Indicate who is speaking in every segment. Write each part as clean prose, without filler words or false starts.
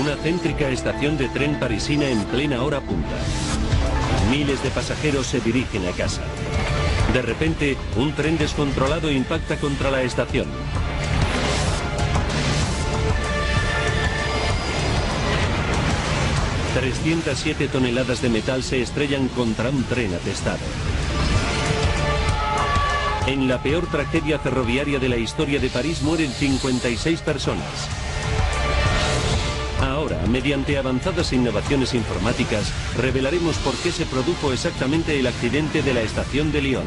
Speaker 1: Una céntrica estación de tren parisina en plena hora punta. Miles de pasajeros se dirigen a casa. De repente, un tren descontrolado impacta contra la estación. ...307 toneladas de metal se estrellan contra un tren atestado. En la peor tragedia ferroviaria de la historia de París mueren 56 personas. Ahora, mediante avanzadas innovaciones informáticas, revelaremos por qué se produjo exactamente el accidente de la estación de Lyon.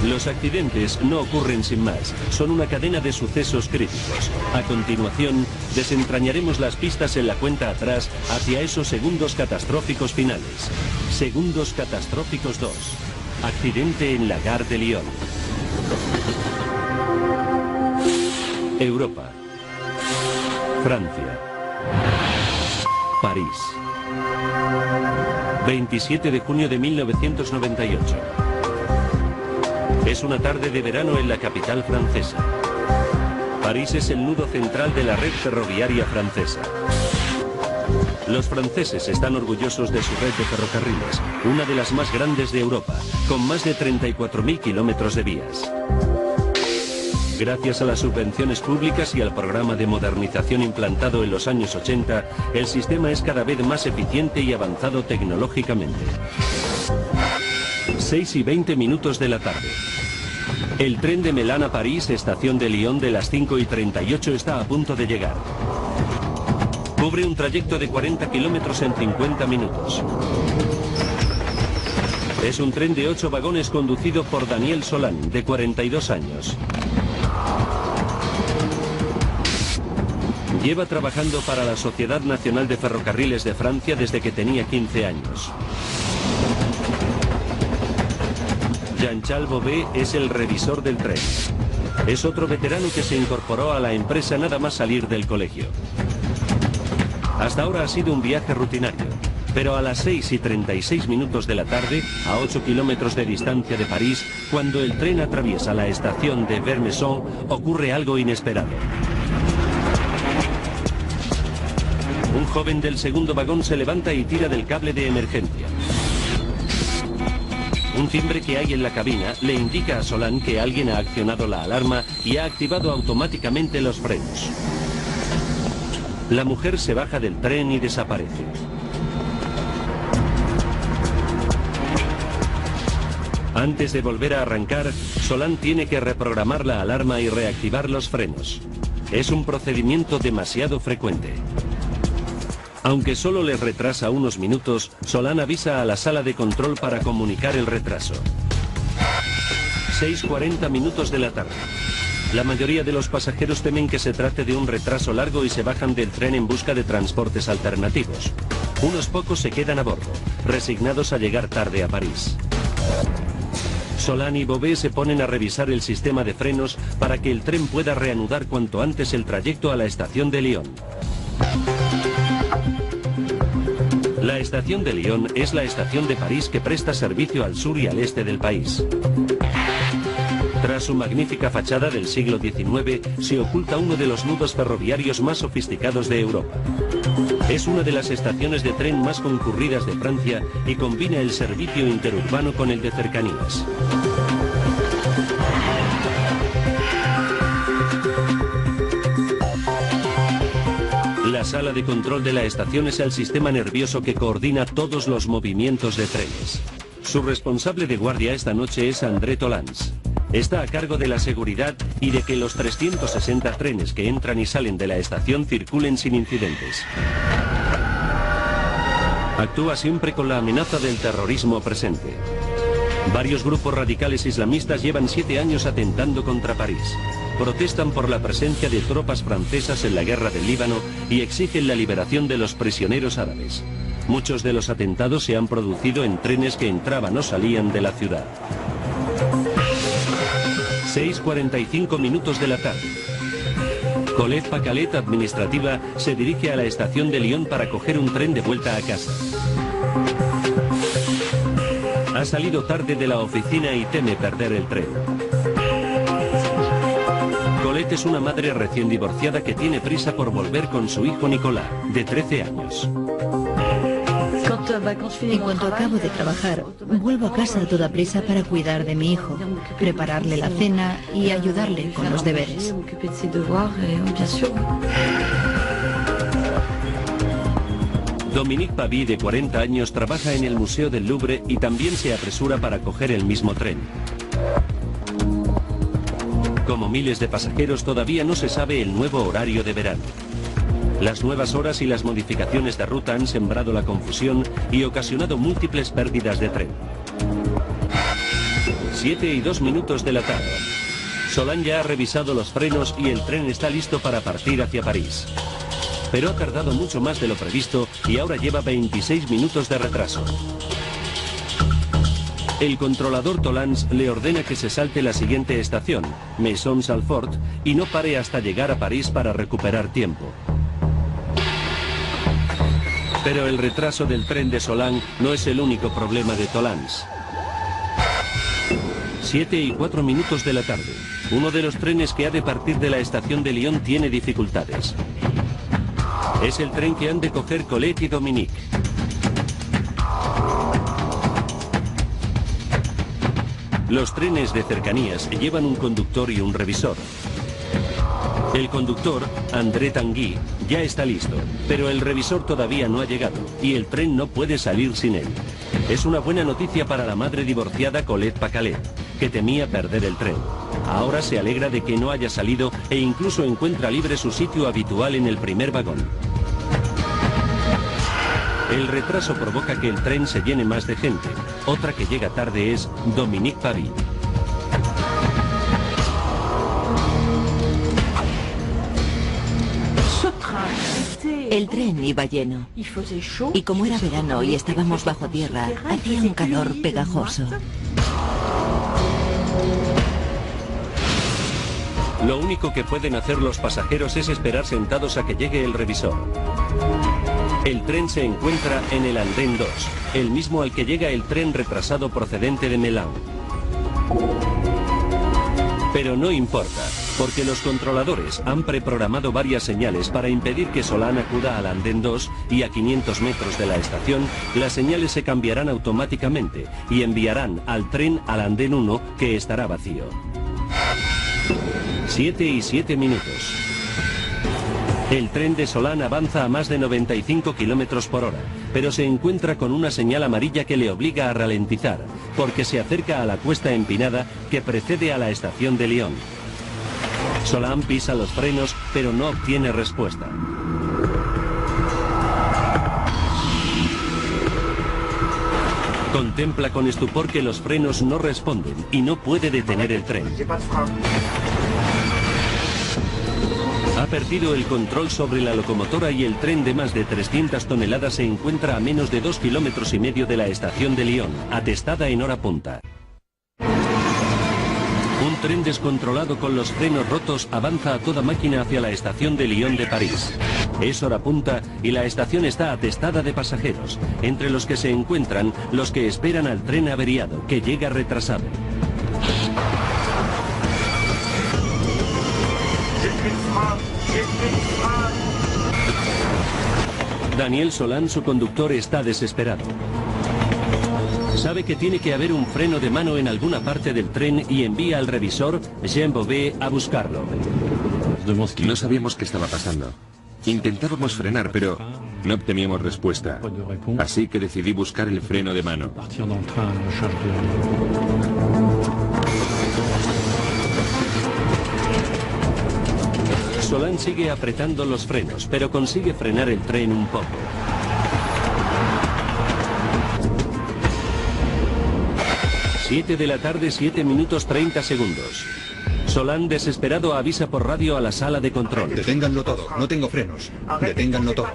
Speaker 1: Los accidentes no ocurren sin más, son una cadena de sucesos críticos. A continuación, desentrañaremos las pistas en la cuenta atrás hacia esos segundos catastróficos finales. Segundos catastróficos 2. Accidente en la Gare de Lyon. Europa. Francia. París. 27 de junio de 1998. Es una tarde de verano en la capital francesa. París es el nudo central de la red ferroviaria francesa. Los franceses están orgullosos de su red de ferrocarriles, una de las más grandes de Europa, con más de 34.000 kilómetros de vías. Gracias a las subvenciones públicas y al programa de modernización implantado en los años 80, el sistema es cada vez más eficiente y avanzado tecnológicamente. 6:20 de la tarde. El tren de Melun a París, estación de Lyon, de las 5:38 está a punto de llegar. Cubre un trayecto de 40 kilómetros en 50 minutos. Es un tren de 8 vagones conducido por Daniel Solán, de 42 años. Lleva trabajando para la Sociedad Nacional de Ferrocarriles de Francia desde que tenía 15 años. Jean-Charles Bobet es el revisor del tren. Es otro veterano que se incorporó a la empresa nada más salir del colegio. Hasta ahora ha sido un viaje rutinario, pero a las 6:36 de la tarde, a 8 kilómetros de distancia de París, cuando el tren atraviesa la estación de Vermesson, ocurre algo inesperado. Un joven del segundo vagón se levanta y tira del cable de emergencia. Un timbre que hay en la cabina le indica a Solán que alguien ha accionado la alarma y ha activado automáticamente los frenos. La mujer se baja del tren y desaparece. Antes de volver a arrancar, Solán tiene que reprogramar la alarma y reactivar los frenos. Es un procedimiento demasiado frecuente. Aunque solo les retrasa unos minutos, Solán avisa a la sala de control para comunicar el retraso. 6:40 de la tarde. La mayoría de los pasajeros temen que se trate de un retraso largo y se bajan del tren en busca de transportes alternativos. Unos pocos se quedan a bordo, resignados a llegar tarde a París. Solán y Bobet se ponen a revisar el sistema de frenos para que el tren pueda reanudar cuanto antes el trayecto a la estación de Lyon. La estación de Lyon es la estación de París que presta servicio al sur y al este del país. Tras su magnífica fachada del siglo XIX, se oculta uno de los nudos ferroviarios más sofisticados de Europa. Es una de las estaciones de tren más concurridas de Francia y combina el servicio interurbano con el de cercanías. La sala de control de la estación es el sistema nervioso que coordina todos los movimientos de trenes. Su responsable de guardia esta noche es André Tolans. Está a cargo de la seguridad y de que los 360 trenes que entran y salen de la estación circulen sin incidentes. Actúa siempre con la amenaza del terrorismo presente. Varios grupos radicales islamistas llevan 7 años atentando contra París. Protestan por la presencia de tropas francesas en la guerra del Líbano y exigen la liberación de los prisioneros árabes. Muchos de los atentados se han producido en trenes que entraban o salían de la ciudad. 6:45 de la tarde. Colette Pacalet, administrativa, se dirige a la estación de Lyon para coger un tren de vuelta a casa. Ha salido tarde de la oficina y teme perder el tren. Colette Colette es una madre recién divorciada que tiene prisa por volver con su hijo Nicolas, de 13 años.
Speaker 2: En cuanto acabo de trabajar, vuelvo a casa a toda prisa para cuidar de mi hijo, prepararle la cena y ayudarle con los deberes.
Speaker 1: Dominique Pavie, de 40 años, trabaja en el Museo del Louvre y también se apresura para coger el mismo tren. Como miles de pasajeros, todavía no se sabe el nuevo horario de verano. Las nuevas horas y las modificaciones de ruta han sembrado la confusión y ocasionado múltiples pérdidas de tren. 7:02 de la tarde. Solan ya ha revisado los frenos y el tren está listo para partir hacia París. Pero ha tardado mucho más de lo previsto y ahora lleva 26 minutos de retraso. El controlador Tolans le ordena que se salte la siguiente estación, Maison-Salford, y no pare hasta llegar a París para recuperar tiempo. Pero el retraso del tren de Solan no es el único problema de Tolans. 7:04 de la tarde. Uno de los trenes que ha de partir de la estación de Lyon tiene dificultades. Es el tren que han de coger Colette y Dominique. Los trenes de cercanías llevan un conductor y un revisor. El conductor, André Tanguy, ya está listo, pero el revisor todavía no ha llegado y el tren no puede salir sin él. Es una buena noticia para la madre divorciada Colette Pacalet, que temía perder el tren. Ahora se alegra de que no haya salido e incluso encuentra libre su sitio habitual en el primer vagón. El retraso provoca que el tren se llene más de gente. Otra que llega tarde es Dominique Pavie.
Speaker 3: El tren iba lleno. Y como era verano y estábamos bajo tierra, hacía un calor pegajoso.
Speaker 1: Lo único que pueden hacer los pasajeros es esperar sentados a que llegue el revisor. El tren se encuentra en el andén 2, el mismo al que llega el tren retrasado procedente de Melun. Pero no importa, porque los controladores han preprogramado varias señales para impedir que Solan acuda al andén 2 y a 500 metros de la estación, las señales se cambiarán automáticamente y enviarán al tren al andén 1, que estará vacío. 7:07. El tren de Solan avanza a más de 95 km por hora, pero se encuentra con una señal amarilla que le obliga a ralentizar, porque se acerca a la cuesta empinada que precede a la estación de Lyon. Solan pisa los frenos, pero no obtiene respuesta. Contempla con estupor que los frenos no responden y no puede detener el tren. Ha perdido el control sobre la locomotora y el tren de más de 300 toneladas se encuentra a menos de 2,5 kilómetros de la estación de Lyon, atestada en hora punta. Un tren descontrolado con los frenos rotos avanza a toda máquina hacia la estación de Lyon de París. Es hora punta y la estación está atestada de pasajeros, entre los que se encuentran los que esperan al tren averiado, que llega retrasado. Daniel Solan, su conductor, está desesperado. Sabe que tiene que haber un freno de mano en alguna parte del tren y envía al revisor, Jean Bobet, a buscarlo.
Speaker 4: No sabíamos qué estaba pasando. Intentábamos frenar, pero no obteníamos respuesta. Así que decidí buscar el freno de mano.
Speaker 1: Solan sigue apretando los frenos, pero consigue frenar el tren un poco. Siete de la tarde, 7:30. Solan, desesperado, avisa por radio a la sala de control.
Speaker 5: Deténganlo todo, no tengo frenos. Deténganlo todo.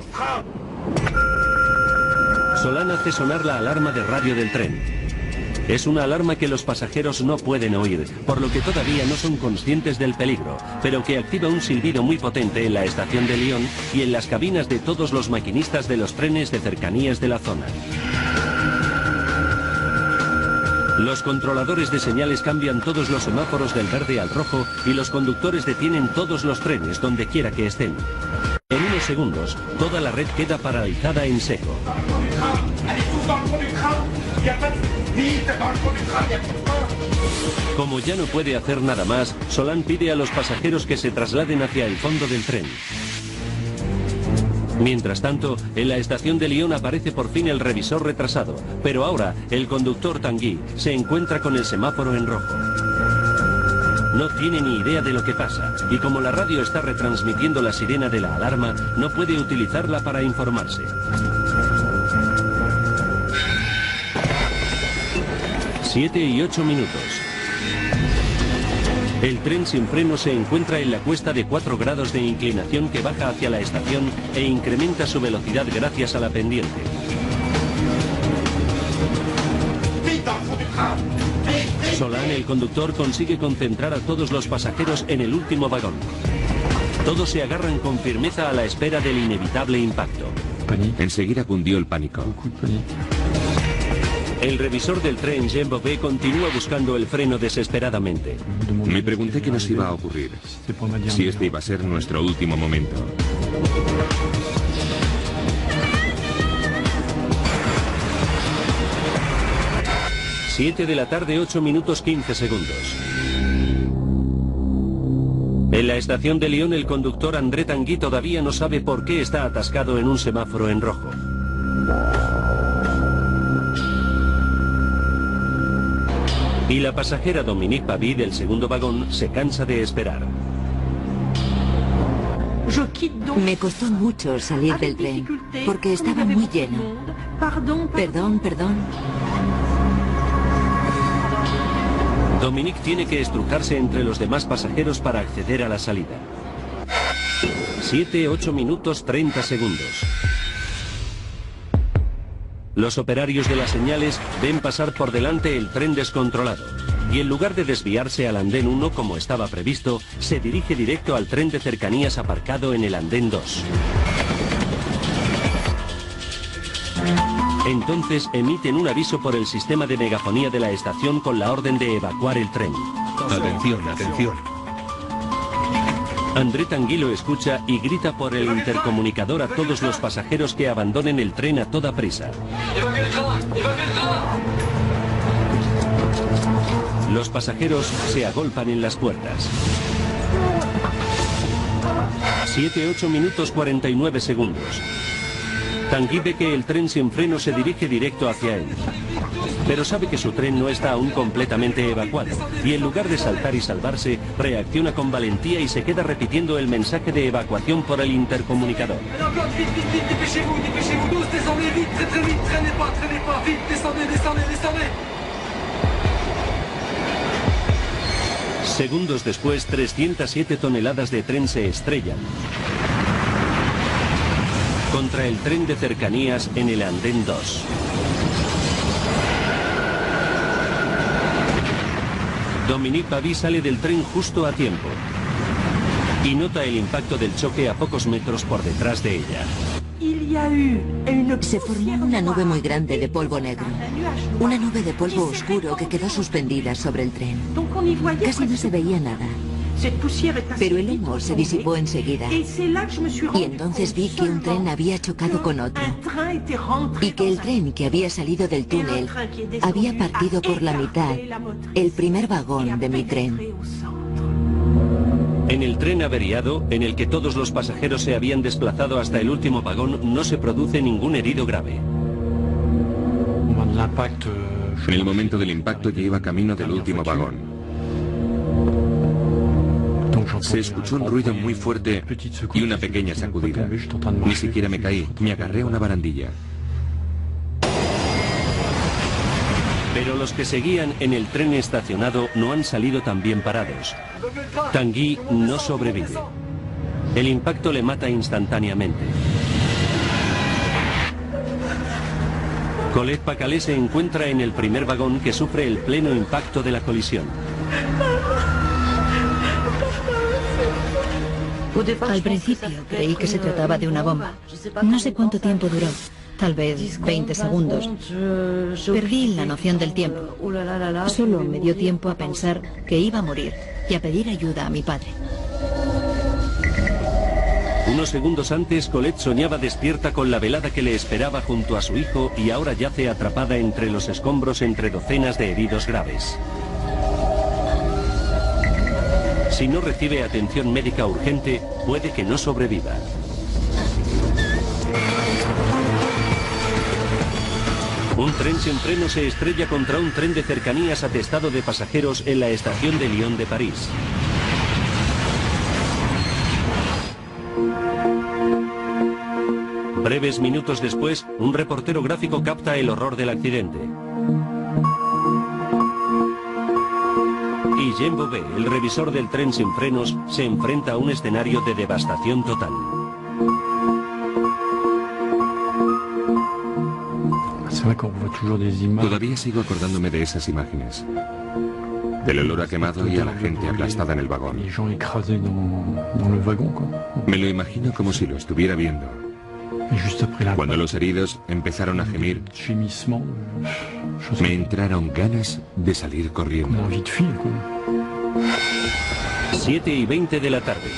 Speaker 1: Solan hace sonar la alarma de radio del tren. Es una alarma que los pasajeros no pueden oír, por lo que todavía no son conscientes del peligro, pero que activa un silbido muy potente en la estación de Lyon y en las cabinas de todos los maquinistas de los trenes de cercanías de la zona. Los controladores de señales cambian todos los semáforos del verde al rojo y los conductores detienen todos los trenes donde quiera que estén. En unos segundos, toda la red queda paralizada en seco. Como ya no puede hacer nada más, Solán pide a los pasajeros que se trasladen hacia el fondo del tren. Mientras tanto, en la estación de Lyon aparece por fin el revisor retrasado, pero ahora el conductor Tanguy se encuentra con el semáforo en rojo. No tiene ni idea de lo que pasa, y como la radio está retransmitiendo la sirena de la alarma, no puede utilizarla para informarse. 7:08 minutos. El tren sin freno se encuentra en la cuesta de 4 grados de inclinación que baja hacia la estación e incrementa su velocidad gracias a la pendiente. Solán, el conductor, consigue concentrar a todos los pasajeros en el último vagón. Todos se agarran con firmeza a la espera del inevitable impacto.
Speaker 4: Enseguida cundió el pánico.
Speaker 1: El revisor del tren, Jean Bobet, continúa buscando el freno desesperadamente.
Speaker 4: Me pregunté qué nos iba a ocurrir, si este iba a ser nuestro último momento.
Speaker 1: Siete de la tarde, 8 minutos 15 segundos. En la estación de Lyon, el conductor André Tanguy todavía no sabe por qué está atascado en un semáforo en rojo. Y la pasajera Dominique Pavie del segundo vagón se cansa de esperar.
Speaker 3: Me costó mucho salir del tren, porque estaba muy lleno. Perdón.
Speaker 1: Dominique tiene que estrujarse entre los demás pasajeros para acceder a la salida. 7:08 minutos 30 segundos. Los operarios de las señales ven pasar por delante el tren descontrolado y en lugar de desviarse al andén 1 como estaba previsto, se dirige directo al tren de cercanías aparcado en el andén 2. Entonces emiten un aviso por el sistema de megafonía de la estación con la orden de evacuar el tren.
Speaker 5: Atención, atención.
Speaker 1: André Tanguy lo escucha y grita por el intercomunicador a todos los pasajeros que abandonen el tren a toda prisa. Los pasajeros se agolpan en las puertas. 7:08 minutos 49 segundos. Tanguy ve que el tren sin freno se dirige directo hacia él. Pero sabe que su tren no está aún completamente evacuado, y en lugar de saltar y salvarse, reacciona con valentía y se queda repitiendo el mensaje de evacuación por el intercomunicador. Segundos después, 307 toneladas de tren se estrellan contra el tren de cercanías en el andén 2. Dominique Pavie sale del tren justo a tiempo y nota el impacto del choque a pocos metros por detrás de ella.
Speaker 3: Se formó una nube muy grande de polvo negro, una nube de polvo oscuro que quedó suspendida sobre el tren. Casi no se veía nada, pero el humo se disipó enseguida. Y entonces vi que un tren había chocado con otro y que el tren que había salido del túnel había partido por la mitad el primer vagón de mi tren.
Speaker 1: En el tren averiado, en el que todos los pasajeros se habían desplazado hasta el último vagón, no se produce ningún herido grave.
Speaker 4: En el momento del impacto ya iba camino del último vagón. Se escuchó un ruido muy fuerte y una pequeña sacudida. Ni siquiera me caí, me agarré a una barandilla.
Speaker 1: Pero los que seguían en el tren estacionado no han salido tan bien parados. Tanguy no sobrevive. El impacto le mata instantáneamente. Colette Pacalet se encuentra en el primer vagón que sufre el pleno impacto de la colisión.
Speaker 2: Al principio creí que se trataba de una bomba. No sé cuánto tiempo duró. tal vez 20 segundos. Perdí la noción del tiempo. Solo me dio tiempo a pensar que iba a morir y a pedir ayuda a mi padre.
Speaker 1: Unos segundos antes, Colette soñaba despierta con la velada que le esperaba junto a su hijo y ahora yace atrapada entre los escombros entre docenas de heridos graves. Si no recibe atención médica urgente, puede que no sobreviva. Un tren sin freno se estrella contra un tren de cercanías atestado de pasajeros en la estación de Lyon de París. Breves minutos después, un reportero gráfico capta el horror del accidente. Y Jean Bouvet, el revisor del tren sin frenos, se enfrenta a un escenario de devastación total.
Speaker 4: Todavía sigo acordándome de esas imágenes. Del olor a quemado y a la gente aplastada en el vagón. Me lo imagino como si lo estuviera viendo. Cuando los heridos empezaron a gemir, me entraron ganas de salir corriendo.
Speaker 1: 7:20 de la tarde.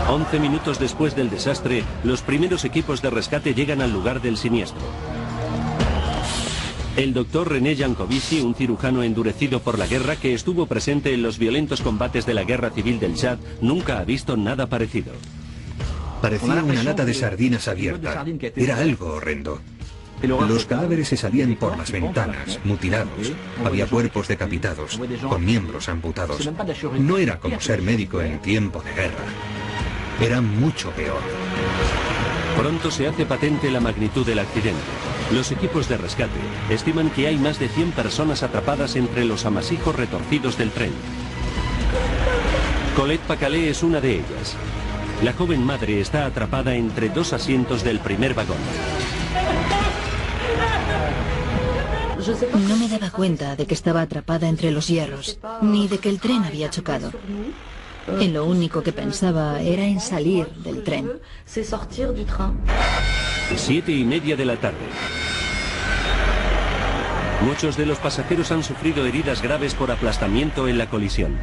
Speaker 1: 11 minutos después del desastre, los primeros equipos de rescate llegan al lugar del siniestro. El doctor René Jancovici, un cirujano endurecido por la guerra que estuvo presente en los violentos combates de la guerra civil del Chad, nunca ha visto nada parecido.
Speaker 6: Parecía una lata de sardinas abierta. Era algo horrendo. Los cadáveres se salían por las ventanas, mutilados. Había cuerpos decapitados, con miembros amputados. No era como ser médico en tiempo de guerra. Era mucho peor.
Speaker 1: Pronto se hace patente la magnitud del accidente. Los equipos de rescate estiman que hay más de 100 personas atrapadas entre los amasijos retorcidos del tren. Colette Pacalet es una de ellas. La joven madre está atrapada entre dos asientos del primer vagón.
Speaker 2: No me daba cuenta de que estaba atrapada entre los hierros, ni de que el tren había chocado. En lo único que pensaba era en salir del tren.
Speaker 1: 7:30 de la tarde. Muchos de los pasajeros han sufrido heridas graves por aplastamiento en la colisión.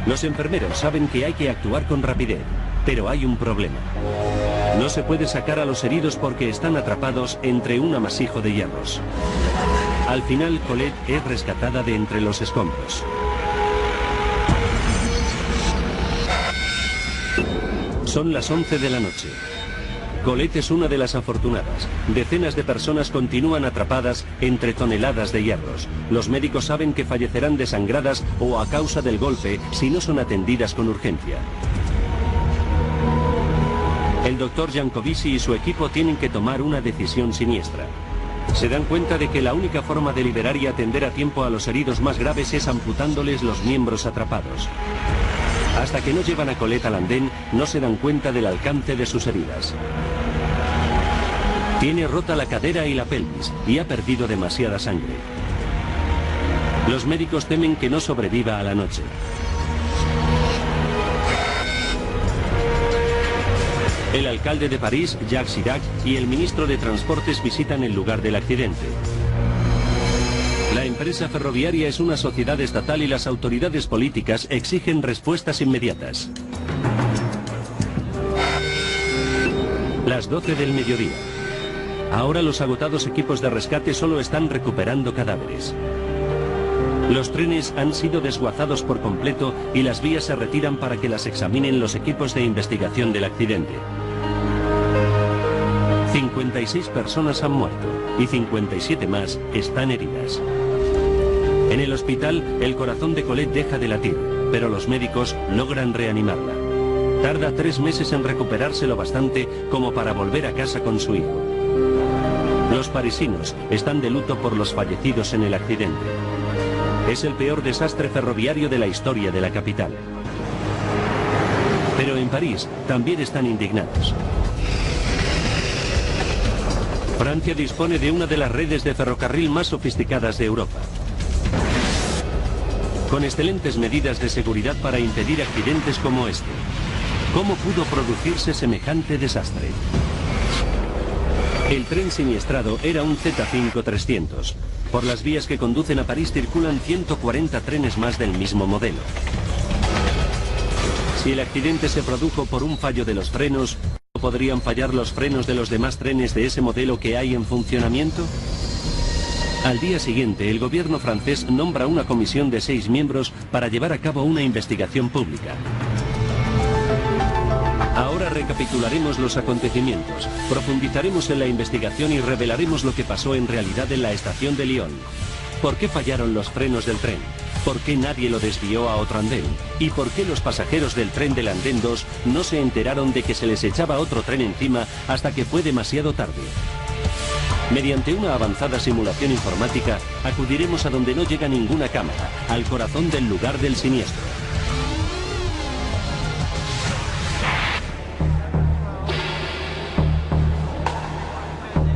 Speaker 1: Los enfermeros saben que hay que actuar con rapidez, pero hay un problema. No se puede sacar a los heridos porque están atrapados entre un amasijo de hierros. Al final, Colette es rescatada de entre los escombros. Son las 11 de la noche. Colette es una de las afortunadas. Decenas de personas continúan atrapadas entre toneladas de hierros. Los médicos saben que fallecerán desangradas o a causa del golpe si no son atendidas con urgencia. El doctor Jancovici y su equipo tienen que tomar una decisión siniestra. Se dan cuenta de que la única forma de liberar y atender a tiempo a los heridos más graves es amputándoles los miembros atrapados. Hasta que no llevan a Colette al andén, no se dan cuenta del alcance de sus heridas. Tiene rota la cadera y la pelvis y ha perdido demasiada sangre. Los médicos temen que no sobreviva a la noche. El alcalde de París, Jacques Chirac, y el ministro de Transportes visitan el lugar del accidente. La empresa ferroviaria es una sociedad estatal y las autoridades políticas exigen respuestas inmediatas. Las 12 del mediodía. Ahora los agotados equipos de rescate solo están recuperando cadáveres. Los trenes han sido desguazados por completo y las vías se retiran para que las examinen los equipos de investigación del accidente. 56 personas han muerto y 57 más están heridas. En el hospital, el corazón de Colette deja de latir, pero los médicos logran reanimarla. Tarda 3 meses en recuperarse lo bastante como para volver a casa con su hijo. Los parisinos están de luto por los fallecidos en el accidente. Es el peor desastre ferroviario de la historia de la capital. Pero en París también están indignados. Francia dispone de una de las redes de ferrocarril más sofisticadas de Europa, con excelentes medidas de seguridad para impedir accidentes como este. ¿Cómo pudo producirse semejante desastre? El tren siniestrado era un Z5-300. Por las vías que conducen a París circulan 140 trenes más del mismo modelo. Si el accidente se produjo por un fallo de los frenos, ¿no podrían fallar los frenos de los demás trenes de ese modelo que hay en funcionamiento? Al día siguiente, el gobierno francés nombra una comisión de 6 miembros para llevar a cabo una investigación pública. Ahora recapitularemos los acontecimientos, profundizaremos en la investigación y revelaremos lo que pasó en realidad en la estación de Lyon. ¿Por qué fallaron los frenos del tren? ¿Por qué nadie lo desvió a otro andén? ¿Y por qué los pasajeros del tren del andén 2 no se enteraron de que se les echaba otro tren encima hasta que fue demasiado tarde? Mediante una avanzada simulación informática, acudiremos a donde no llega ninguna cámara, al corazón del lugar del siniestro.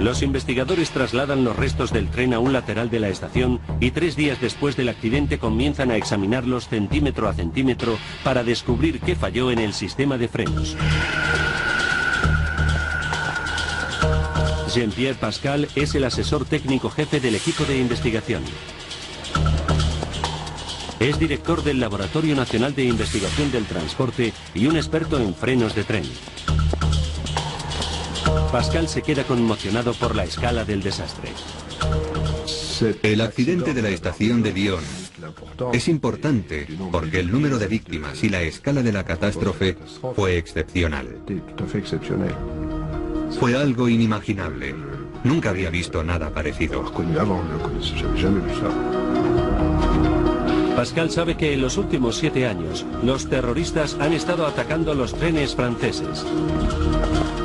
Speaker 1: Los investigadores trasladan los restos del tren a un lateral de la estación y 3 días después del accidente comienzan a examinarlos centímetro a centímetro para descubrir qué falló en el sistema de frenos. Jean-Pierre Pascal es el asesor técnico jefe del equipo de investigación. Es director del Laboratorio Nacional de Investigación del Transporte y un experto en frenos de tren. Pascal se queda conmocionado por la escala del desastre.
Speaker 6: El accidente de la estación de Lyon es importante porque el número de víctimas y la escala de la catástrofe fue excepcional. Fue algo inimaginable. Nunca había visto nada parecido.
Speaker 1: Pascal sabe que en los últimos 7 años, los terroristas han estado atacando los trenes franceses.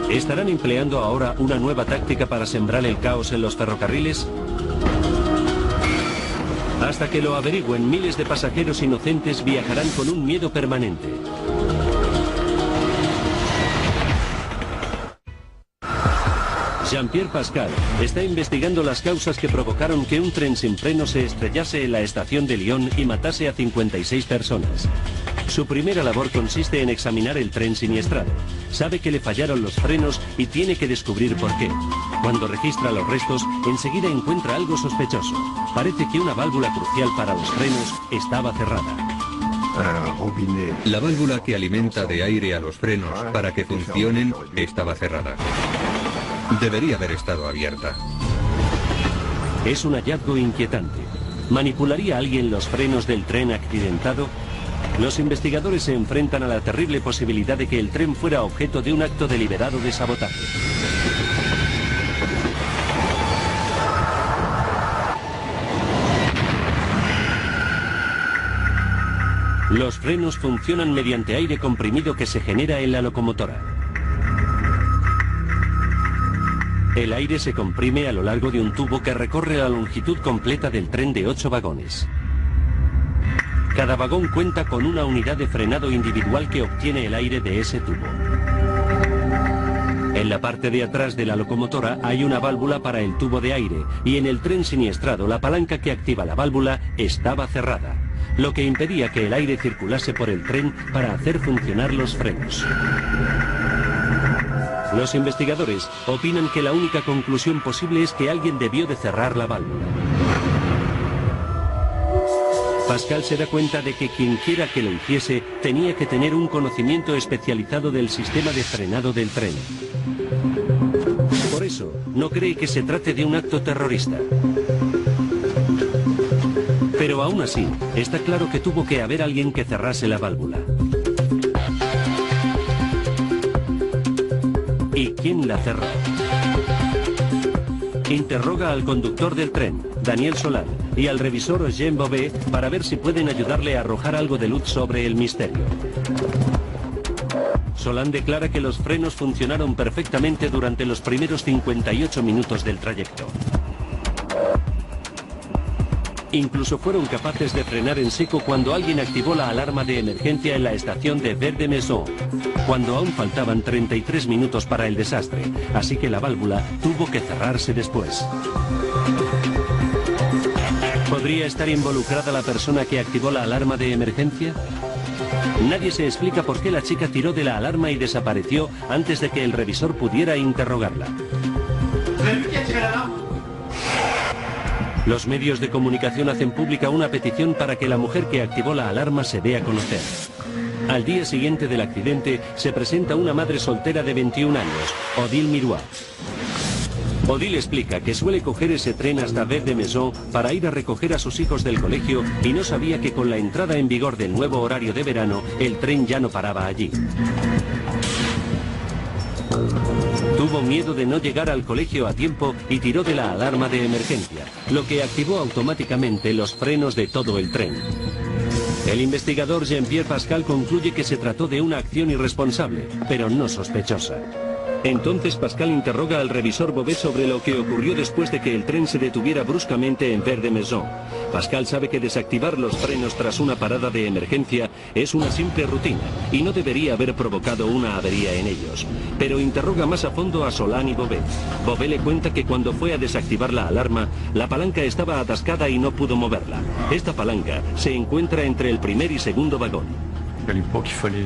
Speaker 1: ¿Estarán empleando ahora una nueva táctica para sembrar el caos en los ferrocarriles? Hasta que lo averigüen, miles de pasajeros inocentes viajarán con un miedo permanente. Jean-Pierre Pascal está investigando las causas que provocaron que un tren sin freno se estrellase en la estación de Lyon y matase a 56 personas. Su primera labor consiste en examinar el tren siniestrado. Sabe que le fallaron los frenos y tiene que descubrir por qué. Cuando registra los restos, enseguida encuentra algo sospechoso. Parece que una válvula crucial para los frenos estaba cerrada.
Speaker 6: La válvula que alimenta de aire a los frenos para que funcionen estaba cerrada. Debería haber estado abierta.
Speaker 1: Es un hallazgo inquietante. ¿Manipularía alguien los frenos del tren accidentado? Los investigadores se enfrentan a la terrible posibilidad de que el tren fuera objeto de un acto deliberado de sabotaje. Los frenos funcionan mediante aire comprimido que se genera en la locomotora. El aire se comprime a lo largo de un tubo que recorre la longitud completa del tren de 8 vagones. Cada vagón cuenta con una unidad de frenado individual que obtiene el aire de ese tubo. En la parte de atrás de la locomotora hay una válvula para el tubo de aire y en el tren siniestrado la palanca que activa la válvula estaba cerrada, lo que impedía que el aire circulase por el tren para hacer funcionar los frenos. Los investigadores opinan que la única conclusión posible es que alguien debió de cerrar la válvula. Pascal se da cuenta de que quien quiera que lo hiciese tenía que tener un conocimiento especializado del sistema de frenado del tren. Por eso, no cree que se trate de un acto terrorista. Pero aún así, está claro que tuvo que haber alguien que cerrase la válvula. ¿Y quién la cerró? Interroga al conductor del tren, Daniel Solan, y al revisor Jean Bobet para ver si pueden ayudarle a arrojar algo de luz sobre el misterio. Solan declara que los frenos funcionaron perfectamente durante los primeros 58 minutos del trayecto. Incluso fueron capaces de frenar en seco cuando alguien activó la alarma de emergencia en la estación de Vert-de-Maison, cuando aún faltaban 33 minutos para el desastre, así que la válvula tuvo que cerrarse después. ¿Podría estar involucrada la persona que activó la alarma de emergencia? Nadie se explica por qué la chica tiró de la alarma y desapareció antes de que el revisor pudiera interrogarla. Los medios de comunicación hacen pública una petición para que la mujer que activó la alarma se dé a conocer. Al día siguiente del accidente se presenta una madre soltera de 21 años, Odile Miroir. Odile explica que suele coger ese tren hasta Vez de Maison para ir a recoger a sus hijos del colegio y no sabía que con la entrada en vigor del nuevo horario de verano, el tren ya no paraba allí. Tuvo miedo de no llegar al colegio a tiempo y tiró de la alarma de emergencia, lo que activó automáticamente los frenos de todo el tren. El investigador Jean-Pierre Pascal concluye que se trató de una acción irresponsable, pero no sospechosa. Entonces Pascal interroga al revisor Bobet sobre lo que ocurrió después de que el tren se detuviera bruscamente en Vez de Maison. Pascal sabe que desactivar los frenos tras una parada de emergencia es una simple rutina y no debería haber provocado una avería en ellos. Pero interroga más a fondo a Solan y Bobet. Bobet le cuenta que cuando fue a desactivar la alarma, la palanca estaba atascada y no pudo moverla. Esta palanca se encuentra entre el primer y segundo vagón.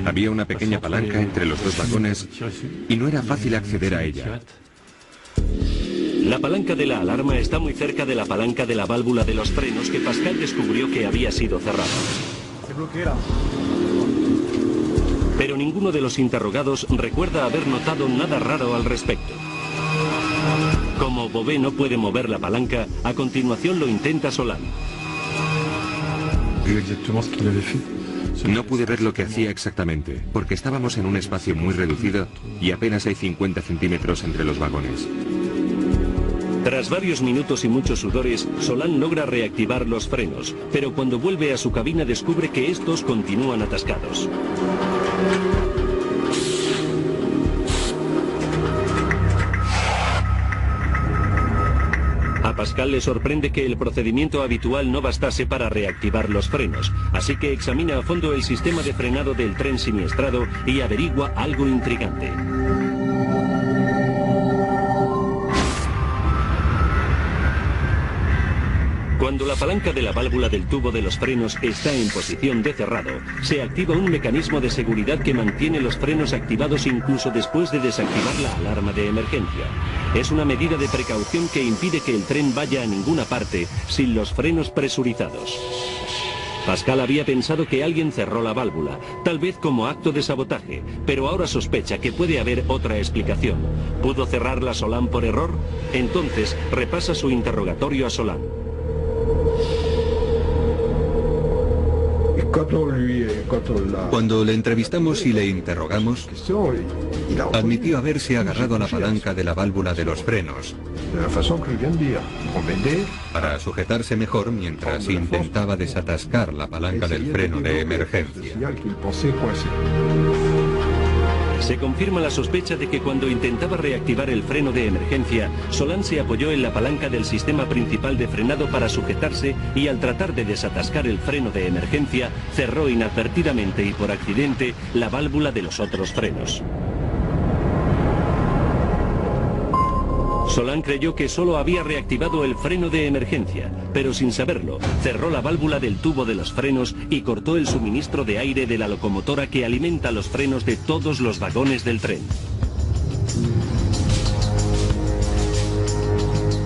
Speaker 4: Había una pequeña palanca entre los dos vagones y no era fácil acceder a ella.
Speaker 1: La palanca de la alarma está muy cerca de la palanca de la válvula de los frenos que Pascal descubrió que había sido cerrada. Pero ninguno de los interrogados recuerda haber notado nada raro al respecto. Como Bobet no puede mover la palanca, a continuación lo intenta Solan.
Speaker 4: No pude ver lo que hacía exactamente, porque estábamos en un espacio muy reducido y apenas hay 50 centímetros entre los vagones.
Speaker 1: Tras varios minutos y muchos sudores, Solan logra reactivar los frenos, pero cuando vuelve a su cabina descubre que estos continúan atascados. A Pascal le sorprende que el procedimiento habitual no bastase para reactivar los frenos, así que examina a fondo el sistema de frenado del tren siniestrado y averigua algo intrigante. Cuando la palanca de la válvula del tubo de los frenos está en posición de cerrado, se activa un mecanismo de seguridad que mantiene los frenos activados incluso después de desactivar la alarma de emergencia. Es una medida de precaución que impide que el tren vaya a ninguna parte sin los frenos presurizados. Pascal había pensado que alguien cerró la válvula, tal vez como acto de sabotaje, pero ahora sospecha que puede haber otra explicación. ¿Pudo cerrarla Solan por error? Entonces repasa su interrogatorio a Solan.
Speaker 6: Cuando le entrevistamos y le interrogamos, admitió haberse agarrado a la palanca de la válvula de los frenos para sujetarse mejor mientras intentaba desatascar la palanca del freno de emergencia.
Speaker 1: Se confirma la sospecha de que cuando intentaba reactivar el freno de emergencia, Solan se apoyó en la palanca del sistema principal de frenado para sujetarse y al tratar de desatascar el freno de emergencia, cerró inadvertidamente y por accidente la válvula de los otros frenos. Solan creyó que solo había reactivado el freno de emergencia, pero sin saberlo, cerró la válvula del tubo de los frenos y cortó el suministro de aire de la locomotora que alimenta los frenos de todos los vagones del tren.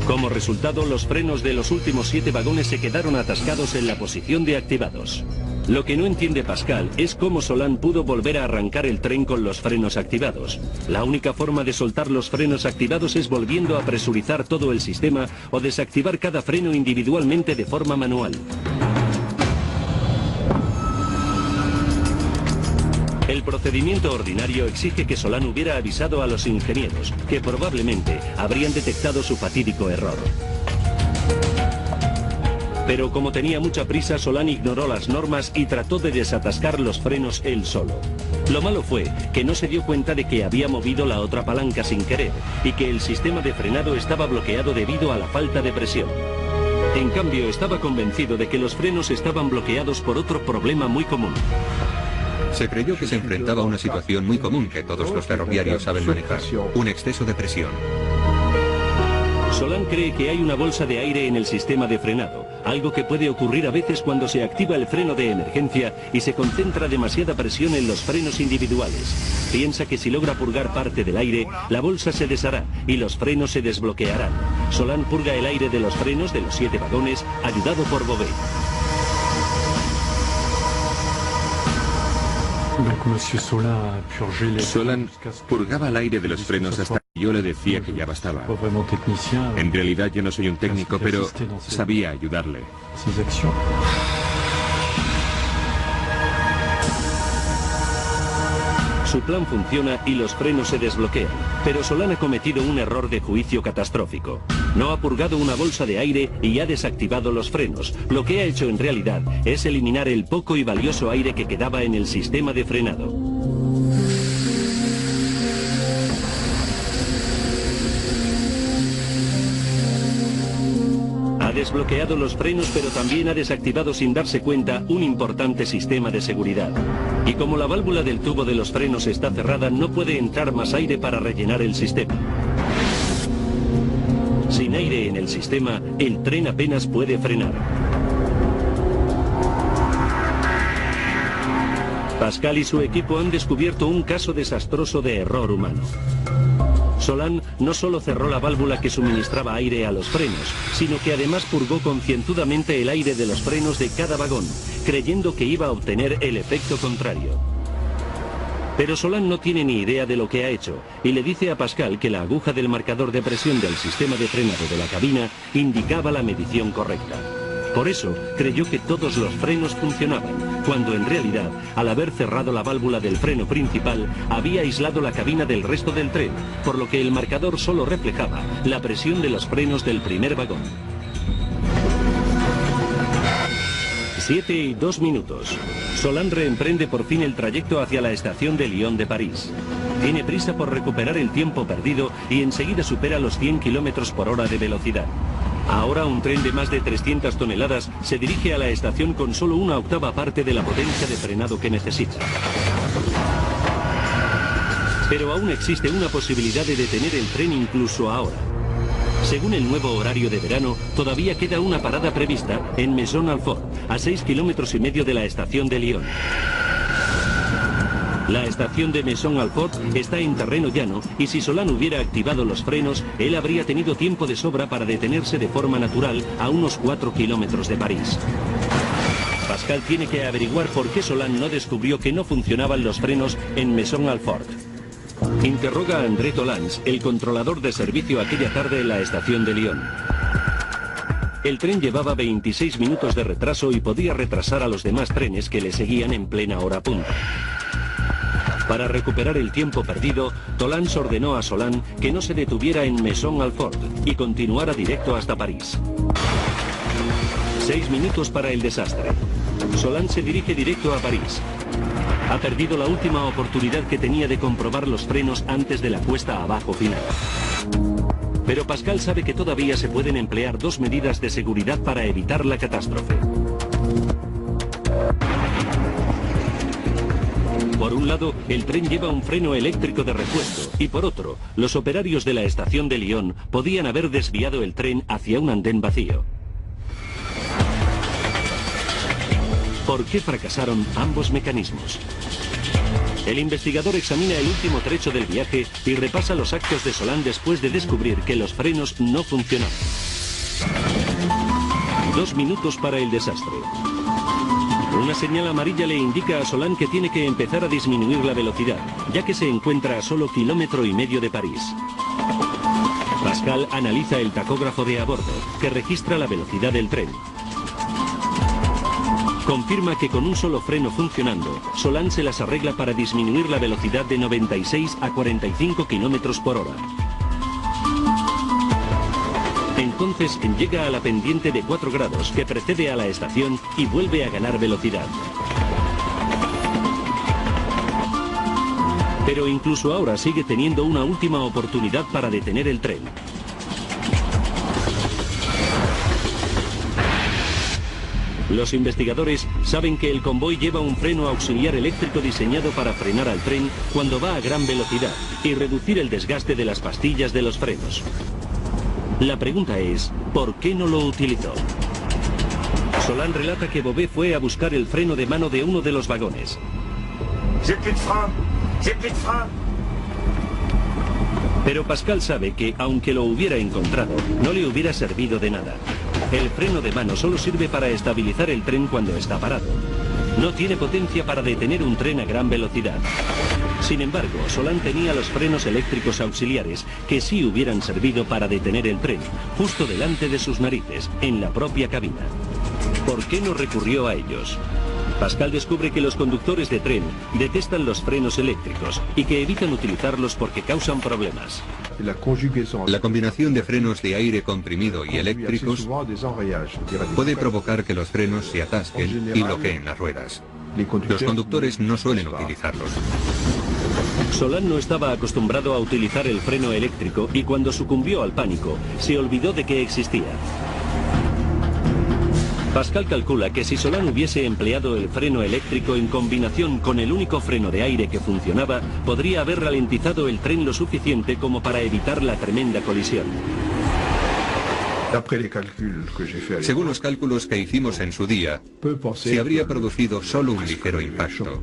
Speaker 1: Como resultado, los frenos de los últimos 7 vagones se quedaron atascados en la posición de activados. Lo que no entiende Pascal es cómo Solan pudo volver a arrancar el tren con los frenos activados. La única forma de soltar los frenos activados es volviendo a presurizar todo el sistema o desactivar cada freno individualmente de forma manual. El procedimiento ordinario exige que Solan hubiera avisado a los ingenieros, que probablemente habrían detectado su fatídico error. Pero como tenía mucha prisa, Solan ignoró las normas y trató de desatascar los frenos él solo. Lo malo fue que no se dio cuenta de que había movido la otra palanca sin querer y que el sistema de frenado estaba bloqueado debido a la falta de presión. En cambio, estaba convencido de que los frenos estaban bloqueados por otro problema muy común.
Speaker 6: Se creyó que se enfrentaba a una situación muy común que todos los ferroviarios saben manejar, un exceso de presión.
Speaker 1: Solán cree que hay una bolsa de aire en el sistema de frenado, algo que puede ocurrir a veces cuando se activa el freno de emergencia y se concentra demasiada presión en los frenos individuales. Piensa que si logra purgar parte del aire, la bolsa se deshará y los frenos se desbloquearán. Solán purga el aire de los frenos de los 7 vagones, ayudado por Beauvais.
Speaker 4: Solán purgaba el aire de los frenos hasta que yo le decía que ya bastaba. En realidad yo no soy un técnico, pero sabía ayudarle.
Speaker 1: Su plan funciona y los frenos se desbloquean, pero Solán ha cometido un error de juicio catastrófico. No ha purgado una bolsa de aire y ha desactivado los frenos. Lo que ha hecho en realidad es eliminar el poco y valioso aire que quedaba en el sistema de frenado. Ha desbloqueado los frenos, pero también ha desactivado sin darse cuenta un importante sistema de seguridad. Y como la válvula del tubo de los frenos está cerrada, no puede entrar más aire para rellenar el sistema. Sin aire en el sistema, el tren apenas puede frenar. Pascal y su equipo han descubierto un caso desastroso de error humano. Solán no solo cerró la válvula que suministraba aire a los frenos, sino que además purgó concienzudamente el aire de los frenos de cada vagón, creyendo que iba a obtener el efecto contrario. Pero Solán no tiene ni idea de lo que ha hecho, y le dice a Pascal que la aguja del marcador de presión del sistema de frenado de la cabina indicaba la medición correcta. Por eso creyó que todos los frenos funcionaban, cuando en realidad, al haber cerrado la válvula del freno principal, había aislado la cabina del resto del tren, por lo que el marcador solo reflejaba la presión de los frenos del primer vagón. 7:02. Solán reemprende por fin el trayecto hacia la estación de Lyon de París. Tiene prisa por recuperar el tiempo perdido y enseguida supera los 100 km/h de velocidad. Ahora un tren de más de 300 toneladas se dirige a la estación con solo una octava parte de la potencia de frenado que necesita. Pero aún existe una posibilidad de detener el tren incluso ahora. Según el nuevo horario de verano, todavía queda una parada prevista en Maisons-Alfort, a 6,5 km de la estación de Lyon. La estación de Maisons-Alfort está en terreno llano y si Solán hubiera activado los frenos, él habría tenido tiempo de sobra para detenerse de forma natural a unos 4 kilómetros de París. Pascal tiene que averiguar por qué Solán no descubrió que no funcionaban los frenos en Maisons-Alfort. Interroga a André Tolans, el controlador de servicio aquella tarde en la estación de Lyon. El tren llevaba 26 minutos de retraso y podía retrasar a los demás trenes que le seguían en plena hora punta. Para recuperar el tiempo perdido, Tolans ordenó a Solán que no se detuviera en Maisons-Alfort y continuara directo hasta París. 6 minutos para el desastre. Solán se dirige directo a París. Ha perdido la última oportunidad que tenía de comprobar los frenos antes de la cuesta abajo final. Pero Pascal sabe que todavía se pueden emplear 2 medidas de seguridad para evitar la catástrofe. Por un lado, el tren lleva un freno eléctrico de repuesto y por otro, los operarios de la estación de Lyon podían haber desviado el tren hacia un andén vacío. ¿Por qué fracasaron ambos mecanismos? El investigador examina el último trecho del viaje y repasa los actos de Solán después de descubrir que los frenos no funcionaban. 2 minutos para el desastre. Una señal amarilla le indica a Solán que tiene que empezar a disminuir la velocidad, ya que se encuentra a solo 1,5 kilómetros de París. Pascal analiza el tacógrafo de a bordo, que registra la velocidad del tren. Confirma que con un solo freno funcionando, Solán se las arregla para disminuir la velocidad de 96 a 45 km/h. Entonces llega a la pendiente de 4 grados que precede a la estación y vuelve a ganar velocidad. Pero incluso ahora sigue teniendo una última oportunidad para detener el tren. Los investigadores saben que el convoy lleva un freno auxiliar eléctrico diseñado para frenar al tren cuando va a gran velocidad y reducir el desgaste de las pastillas de los frenos. La pregunta es, ¿por qué no lo utilizó? Solán relata que Bové fue a buscar el freno de mano de uno de los vagones. Pero Pascal sabe que, aunque lo hubiera encontrado, no le hubiera servido de nada. El freno de mano solo sirve para estabilizar el tren cuando está parado. No tiene potencia para detener un tren a gran velocidad. Sin embargo, Solán tenía los frenos eléctricos auxiliares que sí hubieran servido para detener el tren, justo delante de sus narices, en la propia cabina. ¿Por qué no recurrió a ellos? Pascal descubre que los conductores de tren detestan los frenos eléctricos y que evitan utilizarlos porque causan problemas.
Speaker 6: La combinación de frenos de aire comprimido y eléctricos puede provocar que los frenos se atasquen y bloqueen las ruedas. Los conductores no suelen utilizarlos.
Speaker 1: Solán no estaba acostumbrado a utilizar el freno eléctrico y cuando sucumbió al pánico, se olvidó de que existía. Pascal calcula que si Solán hubiese empleado el freno eléctrico en combinación con el único freno de aire que funcionaba, podría haber ralentizado el tren lo suficiente como para evitar la tremenda colisión.
Speaker 6: Según los cálculos que hicimos en su día, se habría producido solo un ligero impacto.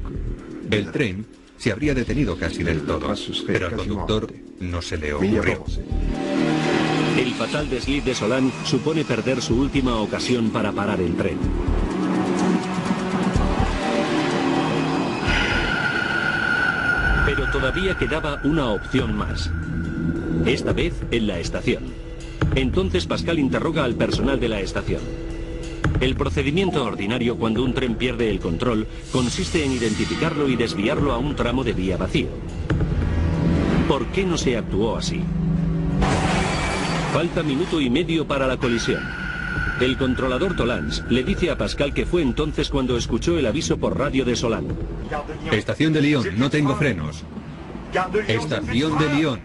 Speaker 6: El tren se habría detenido casi del todo, pero al conductor no se le ocurrió.
Speaker 1: El fatal desliz de Solán supone perder su última ocasión para parar el tren. Pero todavía quedaba una opción más. Esta vez en la estación. Entonces Pascal interroga al personal de la estación. El procedimiento ordinario cuando un tren pierde el control consiste en identificarlo y desviarlo a un tramo de vía vacío. ¿Por qué no se actuó así? Falta minuto y medio para la colisión. El controlador Tolans le dice a Pascal que fue entonces cuando escuchó el aviso por radio de Solán.
Speaker 6: Estación de Lyon, no tengo frenos. Estación de Lyon.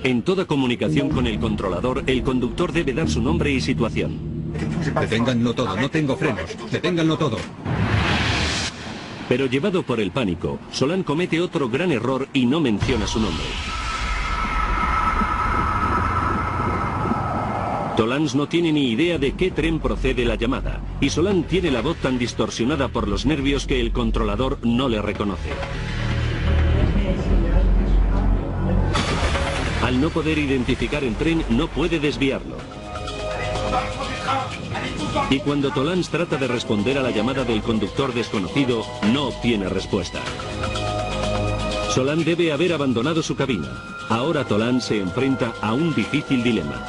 Speaker 1: En toda comunicación con el controlador, el conductor debe dar su nombre y situación.
Speaker 6: Deténganlo todo, no tengo frenos. Deténganlo todo.
Speaker 1: Pero llevado por el pánico, Solán comete otro gran error y no menciona su nombre. Tolans no tiene ni idea de qué tren procede la llamada, y Solán tiene la voz tan distorsionada por los nervios que el controlador no le reconoce. Al no poder identificar el tren, no puede desviarlo. Y cuando Tolans trata de responder a la llamada del conductor desconocido, no obtiene respuesta. Solán debe haber abandonado su cabina. Ahora Tolans se enfrenta a un difícil dilema.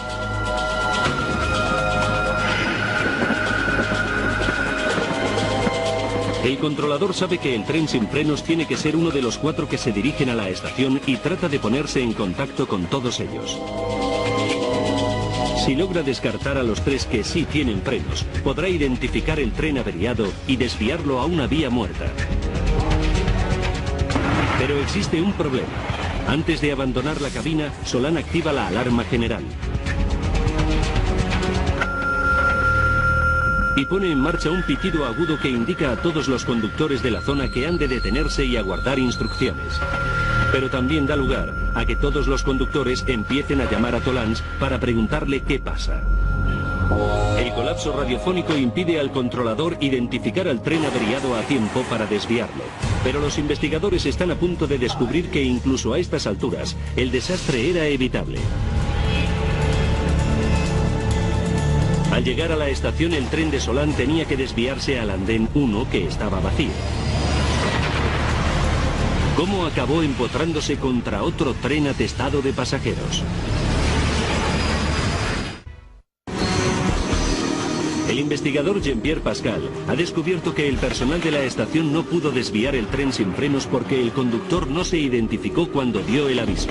Speaker 1: El controlador sabe que el tren sin frenos tiene que ser uno de los 4 que se dirigen a la estación y trata de ponerse en contacto con todos ellos. Si logra descartar a los 3 que sí tienen frenos, podrá identificar el tren averiado y desviarlo a una vía muerta. Pero existe un problema. Antes de abandonar la cabina, Solán activa la alarma general. Y pone en marcha un pitido agudo que indica a todos los conductores de la zona que han de detenerse y aguardar instrucciones. Pero también da lugar a que todos los conductores empiecen a llamar a Tolans para preguntarle qué pasa. El colapso radiofónico impide al controlador identificar al tren averiado a tiempo para desviarlo. Pero los investigadores están a punto de descubrir que incluso a estas alturas, el desastre era evitable. Al llegar a la estación, el tren de Solán tenía que desviarse al andén 1, que estaba vacío. ¿Cómo acabó empotrándose contra otro tren atestado de pasajeros? El investigador Jean-Pierre Pascal ha descubierto que el personal de la estación no pudo desviar el tren sin frenos porque el conductor no se identificó cuando dio el aviso.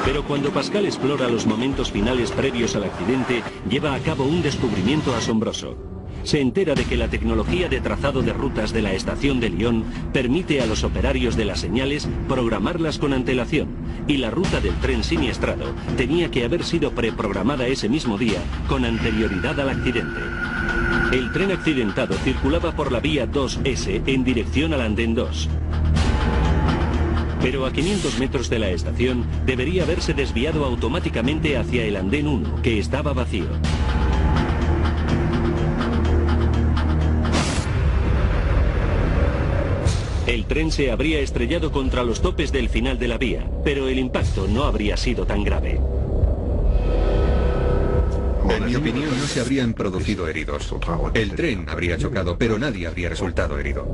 Speaker 1: Pero cuando Pascal explora los momentos finales previos al accidente, lleva a cabo un descubrimiento asombroso. Se entera de que la tecnología de trazado de rutas de la estación de Lyon permite a los operarios de las señales programarlas con antelación, y la ruta del tren siniestrado tenía que haber sido preprogramada ese mismo día con anterioridad al accidente. El tren accidentado circulaba por la vía 2S en dirección al andén 2. Pero a 500 metros de la estación debería haberse desviado automáticamente hacia el andén 1, que estaba vacío. El tren se habría estrellado contra los topes del final de la vía, pero el impacto no habría sido tan grave.
Speaker 6: En mi opinión, no se habrían producido heridos. El tren habría chocado, pero nadie habría resultado herido.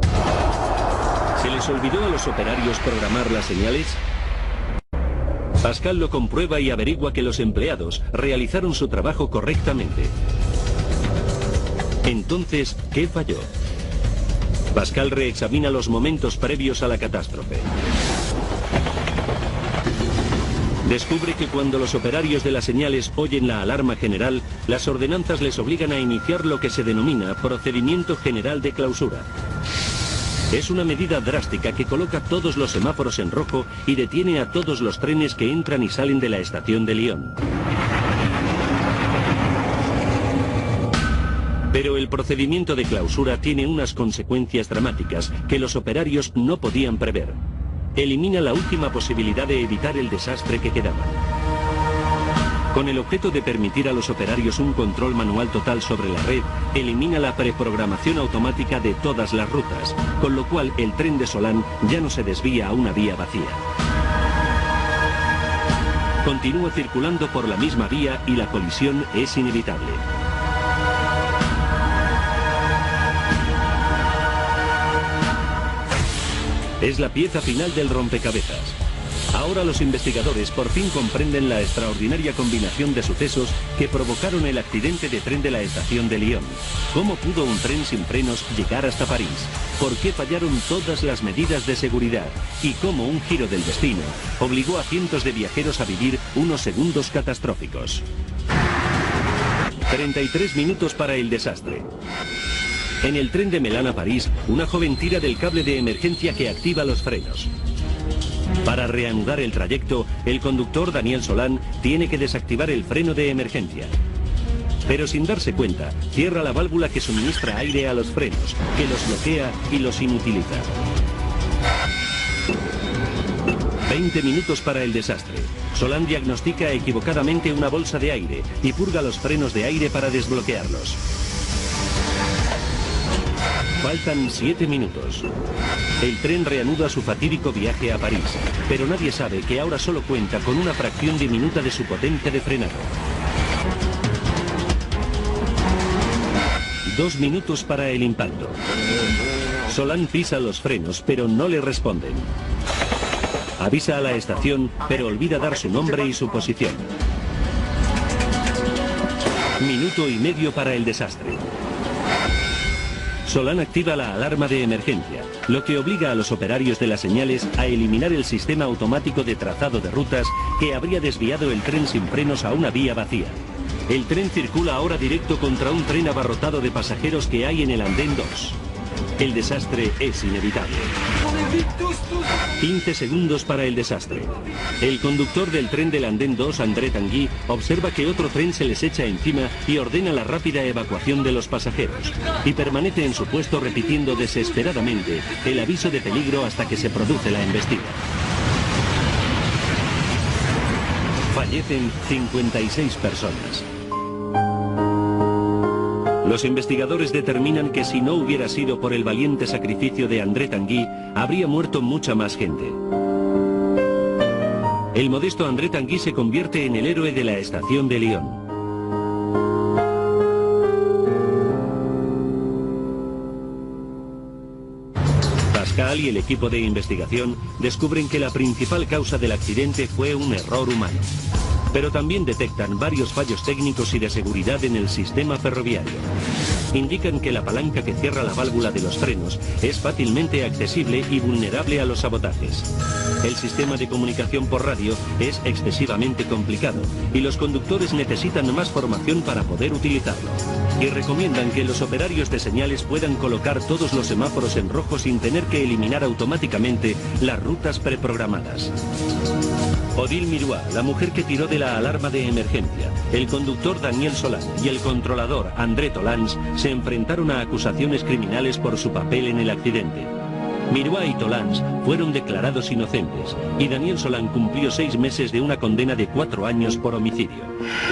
Speaker 1: ¿Se les olvidó a los operarios programar las señales? Pascal lo comprueba y averigua que los empleados realizaron su trabajo correctamente. Entonces, ¿qué falló? Pascal reexamina los momentos previos a la catástrofe. Descubre que cuando los operarios de las señales oyen la alarma general, las ordenanzas les obligan a iniciar lo que se denomina Procedimiento General de Clausura. Es una medida drástica que coloca todos los semáforos en rojo y detiene a todos los trenes que entran y salen de la estación de Lyon. Pero el procedimiento de clausura tiene unas consecuencias dramáticas que los operarios no podían prever. Elimina la última posibilidad de evitar el desastre que quedaba. Con el objeto de permitir a los operarios un control manual total sobre la red, elimina la preprogramación automática de todas las rutas, con lo cual el tren de Solán ya no se desvía a una vía vacía. Continúa circulando por la misma vía y la colisión es inevitable. Es la pieza final del rompecabezas. Ahora los investigadores por fin comprenden la extraordinaria combinación de sucesos que provocaron el accidente de tren de la estación de Lyon. ¿Cómo pudo un tren sin frenos llegar hasta París? ¿Por qué fallaron todas las medidas de seguridad? ¿Y cómo un giro del destino obligó a cientos de viajeros a vivir unos segundos catastróficos? 33 minutos para el desastre. En el tren de Melun a París, una joven tira del cable de emergencia que activa los frenos. Para reanudar el trayecto, el conductor Daniel Solán tiene que desactivar el freno de emergencia. Pero sin darse cuenta, cierra la válvula que suministra aire a los frenos, que los bloquea y los inutiliza. 20 minutos para el desastre. Solán diagnostica equivocadamente una bolsa de aire y purga los frenos de aire para desbloquearlos. Faltan 7 minutos. El tren reanuda su fatídico viaje a París, pero nadie sabe que ahora solo cuenta con una fracción diminuta de su potencia de frenado. 2 minutos para el impacto. Solán pisa los frenos, pero no le responden. Avisa a la estación, pero olvida dar su nombre y su posición. Minuto y medio para el desastre. Solán activa la alarma de emergencia, lo que obliga a los operarios de las señales a eliminar el sistema automático de trazado de rutas que habría desviado el tren sin frenos a una vía vacía. El tren circula ahora directo contra un tren abarrotado de pasajeros que hay en el andén 2. El desastre es inevitable. 15 segundos para el desastre. El conductor del tren del andén 2, André Tanguy, observa que otro tren se les echa encima y ordena la rápida evacuación de los pasajeros. Y permanece en su puesto repitiendo desesperadamente el aviso de peligro hasta que se produce la embestida. Fallecen 56 personas. Los investigadores determinan que si no hubiera sido por el valiente sacrificio de André Tanguy, habría muerto mucha más gente. El modesto André Tanguy se convierte en el héroe de la estación de Lyon. Pascal y el equipo de investigación descubren que la principal causa del accidente fue un error humano. Pero también detectan varios fallos técnicos y de seguridad en el sistema ferroviario. Indican que la palanca que cierra la válvula de los frenos es fácilmente accesible y vulnerable a los sabotajes. El sistema de comunicación por radio es excesivamente complicado y los conductores necesitan más formación para poder utilizarlo. Y recomiendan que los operarios de señales puedan colocar todos los semáforos en rojo sin tener que eliminar automáticamente las rutas preprogramadas. Odile Miroir, la mujer que tiró de la alarma de emergencia, el conductor Daniel Solán y el controlador André Tolans se enfrentaron a acusaciones criminales por su papel en el accidente. Miroir y Tolans fueron declarados inocentes y Daniel Solán cumplió 6 meses de una condena de 4 años por homicidio.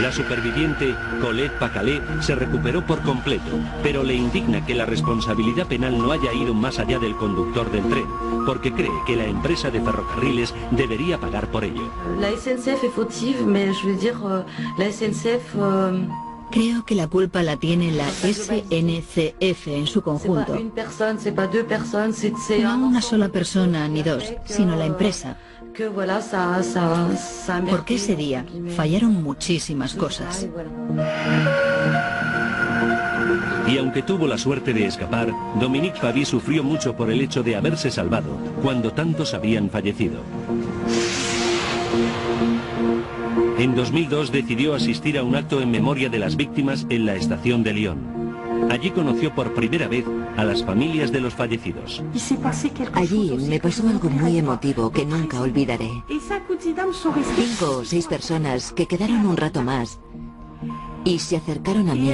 Speaker 1: La superviviente Colette Pacalet se recuperó por completo, pero le indigna que la responsabilidad penal no haya ido más allá del conductor del tren, porque cree que la empresa de ferrocarriles debería pagar por ello.
Speaker 7: La SNCF es fautive, mais je veux dire, la SNCF...
Speaker 2: Creo que la culpa la tiene la SNCF en su conjunto. No una sola persona ni dos, sino la empresa. Porque ese día fallaron muchísimas cosas.
Speaker 1: Y aunque tuvo la suerte de escapar, Dominique Favy sufrió mucho por el hecho de haberse salvado cuando tantos habían fallecido. En 2002 decidió asistir a un acto en memoria de las víctimas en la estación de Lyon. Allí conoció por primera vez a las familias de los fallecidos.
Speaker 3: Allí me pasó algo muy emotivo que nunca olvidaré. 5 o 6 personas que quedaron un rato más y se acercaron a mí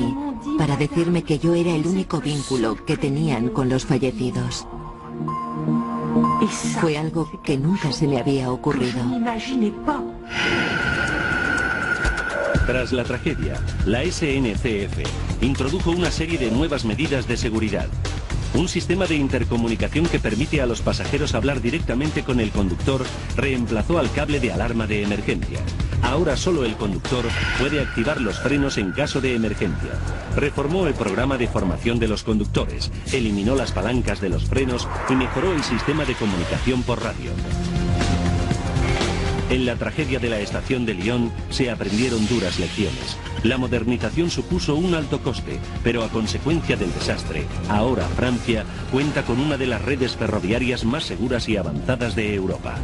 Speaker 3: para decirme que yo era el único vínculo que tenían con los fallecidos. Fue algo que nunca se me había ocurrido.
Speaker 1: Tras la tragedia, la SNCF introdujo una serie de nuevas medidas de seguridad. Un sistema de intercomunicación que permite a los pasajeros hablar directamente con el conductor reemplazó al cable de alarma de emergencia. Ahora solo el conductor puede activar los frenos en caso de emergencia. Reformó el programa de formación de los conductores, eliminó las palancas de los frenos y mejoró el sistema de comunicación por radio. En la tragedia de la estación de Lyon se aprendieron duras lecciones. La modernización supuso un alto coste, pero a consecuencia del desastre, ahora Francia cuenta con una de las redes ferroviarias más seguras y avanzadas de Europa.